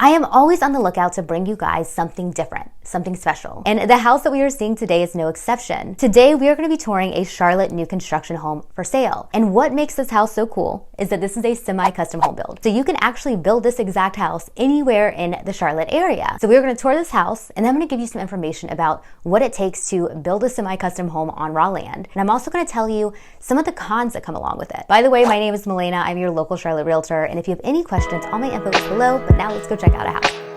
I am always on the lookout to bring you guys something different, something special. And the house that we are seeing today is no exception. Today, we are going to be touring a Charlotte new construction home for sale. And what makes this house so cool is that this is a semi-custom home build. So you can actually build this exact house anywhere in the Charlotte area. So we're going to tour this house, and then I'm going to give you some information about what it takes to build a semi-custom home on raw land. And I'm also going to tell you some of the cons that come along with it. By the way, my name is Milena. I'm your local Charlotte realtor. And if you have any questions, all my info is below. But now let's go check out a house.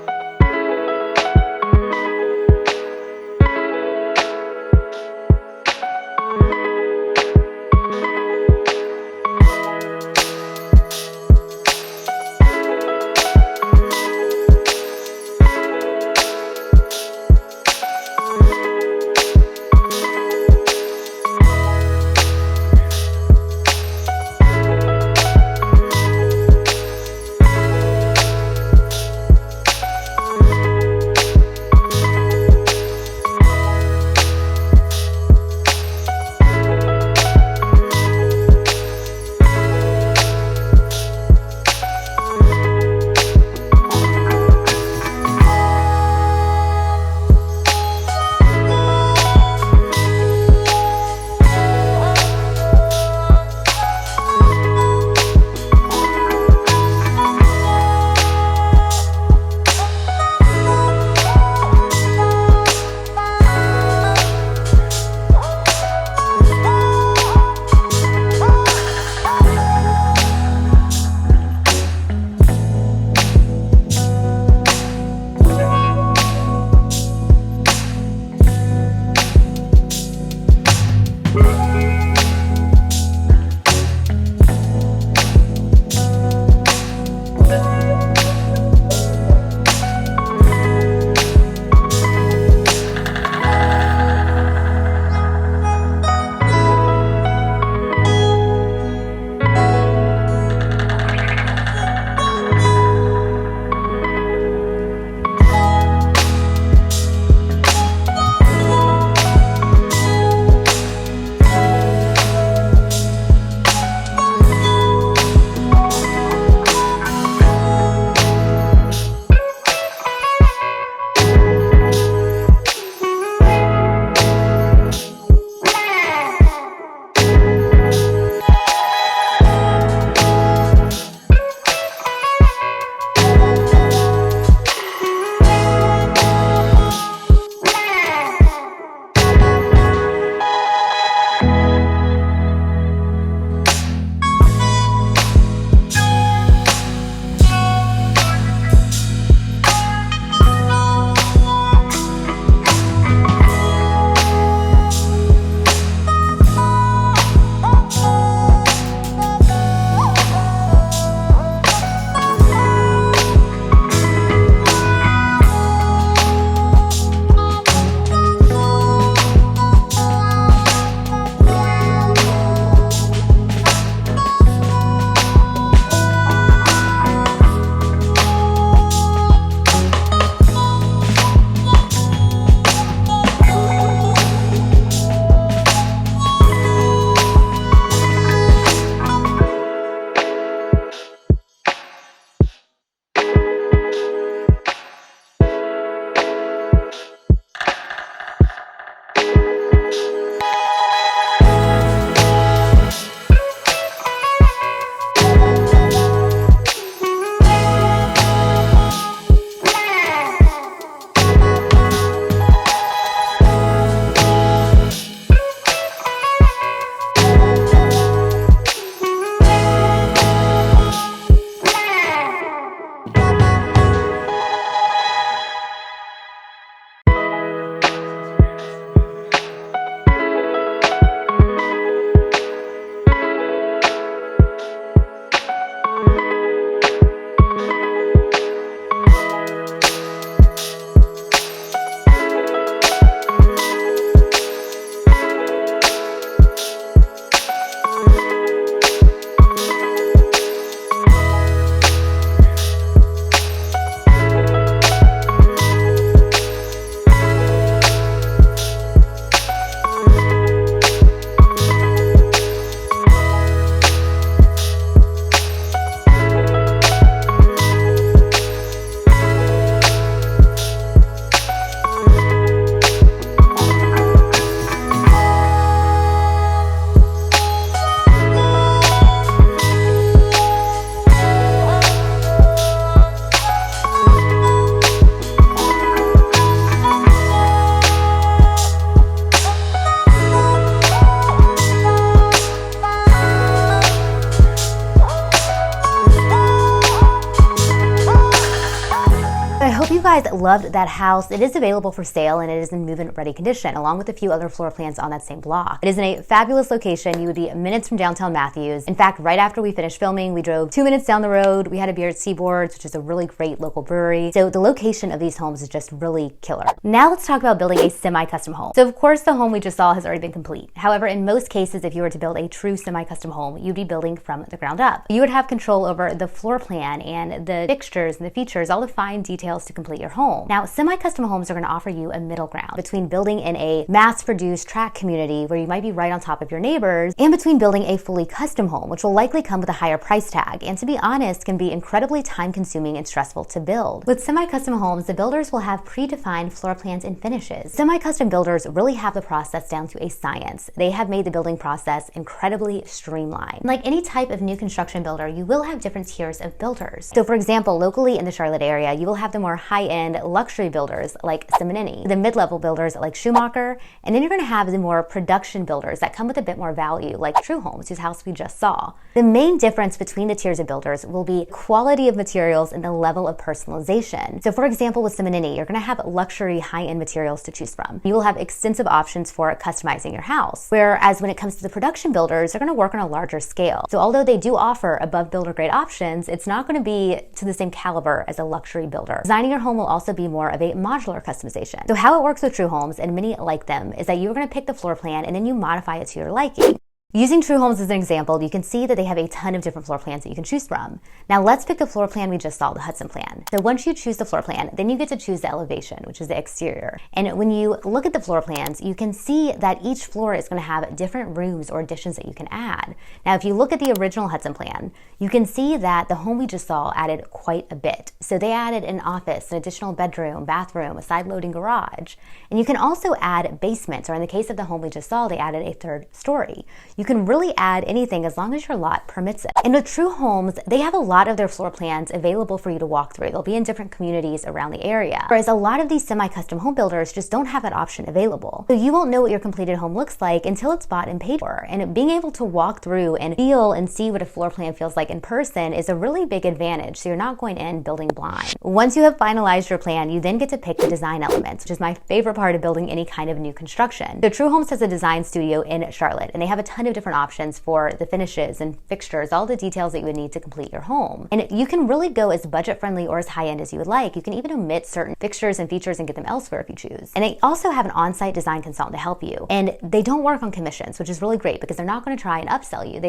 I hope you guys loved that house. It is available for sale and it is in move-in ready condition, along with a few other floor plans on that same block. It is in a fabulous location. You would be minutes from downtown Matthews. In fact, right after we finished filming, we drove 2 minutes down the road. We had a beer at Seaboards, which is a really great local brewery. So the location of these homes is just really killer. Now let's talk about building a semi-custom home. So of course, the home we just saw has already been complete. However, in most cases, if you were to build a true semi-custom home, you'd be building from the ground up. You would have control over the floor plan and the fixtures and the features, all the fine details to complete your home. Now, semi-custom homes are going to offer you a middle ground between building in a mass-produced tract community where you might be right on top of your neighbors, and between building a fully custom home, which will likely come with a higher price tag, and to be honest, can be incredibly time-consuming and stressful to build. With semi-custom homes, the builders will have predefined floor plans and finishes. Semi-custom builders really have the process down to a science. They have made the building process incredibly streamlined. Like any type of new construction builder, you will have different tiers of builders. So for example, locally in the Charlotte area, you will have the more high-end luxury builders like Simonini, the mid-level builders like Schumacher, and then you're going to have the more production builders that come with a bit more value like True Homes, whose house we just saw. The main difference between the tiers of builders will be quality of materials and the level of personalization. So for example, with Simonini, you're going to have luxury high-end materials to choose from. You will have extensive options for customizing your house, whereas when it comes to the production builders, they're going to work on a larger scale. So although they do offer above builder grade options, it's not going to be to the same caliber as a luxury builder. Designing your home will also be more of a modular customization. So how it works with True Homes, and many like them, is that you're going to pick the floor plan and then you modify it to your liking. Using True Homes as an example, you can see that they have a ton of different floor plans that you can choose from. Now let's pick the floor plan we just saw, the Hudson plan. So once you choose the floor plan, then you get to choose the elevation, which is the exterior. And when you look at the floor plans, you can see that each floor is going to have different rooms or additions that you can add. Now if you look at the original Hudson plan, you can see that the home we just saw added quite a bit. So they added an office, an additional bedroom, bathroom, a side loading garage. And you can also add basements, or in the case of the home we just saw, they added a third story. You can really add anything as long as your lot permits it. And with True Homes, they have a lot of their floor plans available for you to walk through. They'll be in different communities around the area. Whereas a lot of these semi-custom home builders just don't have that option available. So you won't know what your completed home looks like until it's bought and paid for. And being able to walk through and feel and see what a floor plan feels like in person is a really big advantage. So you're not going in building blind. Once you have finalized your plan, you then get to pick the design elements, which is my favorite part of building any kind of new construction. So True Homes has a design studio in Charlotte, and they have a ton of different options for the finishes and fixtures, all the details that you would need to complete your home. And you can really go as budget friendly or as high end as you would like. You can even omit certain fixtures and features and get them elsewhere if you choose. And they also have an on-site design consultant to help you. And they don't work on commissions, which is really great because they're not going to try and upsell you.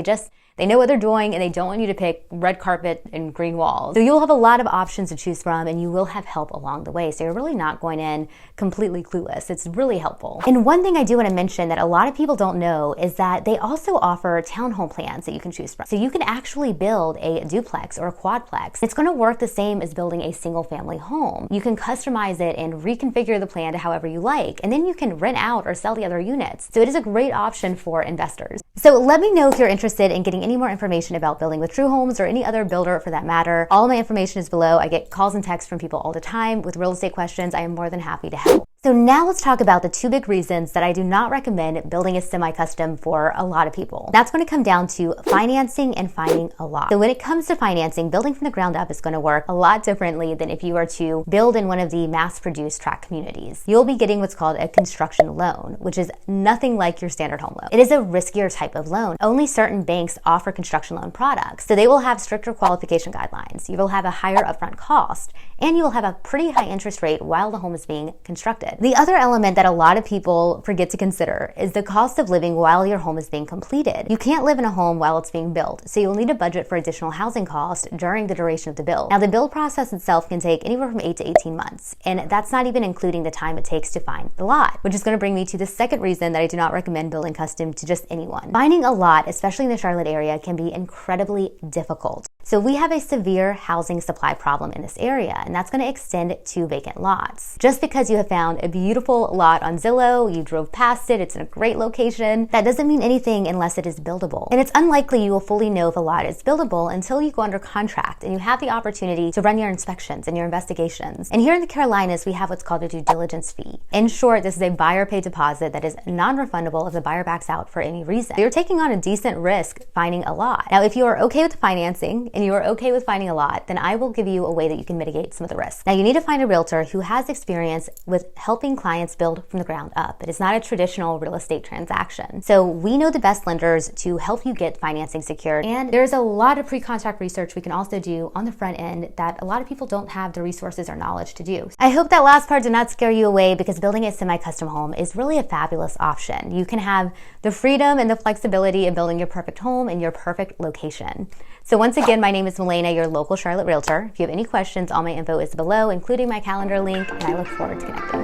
They know what they're doing and they don't want you to pick red carpet and green walls. So you'll have a lot of options to choose from and you will have help along the way. So you're really not going in completely clueless. It's really helpful. And one thing I do want to mention that a lot of people don't know is that they also offer townhome plans that you can choose from. So you can actually build a duplex or a quadplex. It's going to work the same as building a single family home. You can customize it and reconfigure the plan to however you like, and then you can rent out or sell the other units. So it is a great option for investors. So let me know if you're interested in getting any more information about building with True Homes or any other builder for that matter. All my information is below. I get calls and texts from people all the time with real estate questions. I am more than happy to help. So now let's talk about the two big reasons that I do not recommend building a semi-custom for a lot of people. That's going to come down to financing and finding a lot. So when it comes to financing, building from the ground up is going to work a lot differently than if you were to build in one of the mass-produced tract communities. You'll be getting what's called a construction loan, which is nothing like your standard home loan. It is a riskier type of loan. Only certain banks offer construction loan products. So they will have stricter qualification guidelines. You will have a higher upfront cost, and you will have a pretty high interest rate while the home is being constructed. The other element that a lot of people forget to consider is the cost of living while your home is being completed. You can't live in a home while it's being built, so you'll need a budget for additional housing costs during the duration of the build. Now, the build process itself can take anywhere from 8 to 18 months, and that's not even including the time it takes to find the lot, which is going to bring me to the second reason that I do not recommend building custom to just anyone. Finding a lot, especially in the Charlotte area, can be incredibly difficult. So we have a severe housing supply problem in this area, and that's going to extend to vacant lots. Just because you have found a beautiful lot on Zillow, you drove past it, it's in a great location, that doesn't mean anything unless it is buildable. And it's unlikely you will fully know if a lot is buildable until you go under contract and you have the opportunity to run your inspections and your investigations. And here in the Carolinas, we have what's called a due diligence fee. In short, this is a buyer paid deposit that is non-refundable if the buyer backs out for any reason. So you're taking on a decent risk finding a lot. Now, if you are okay with financing and you are okay with finding a lot, then I will give you a way that you can mitigate mitigate some of the risk. Now, you need to find a realtor who has experience with helping clients build from the ground up. It is not a traditional real estate transaction. So we know the best lenders to help you get financing secured. And there's a lot of pre-contract research we can also do on the front end that a lot of people don't have the resources or knowledge to do. I hope that last part did not scare you away, because building a semi-custom home is really a fabulous option. You can have the freedom and the flexibility of building your perfect home in your perfect location. So once again, my name is Milena, your local Charlotte realtor. If you have any questions, all my info is below, including my calendar link, and I look forward to connecting.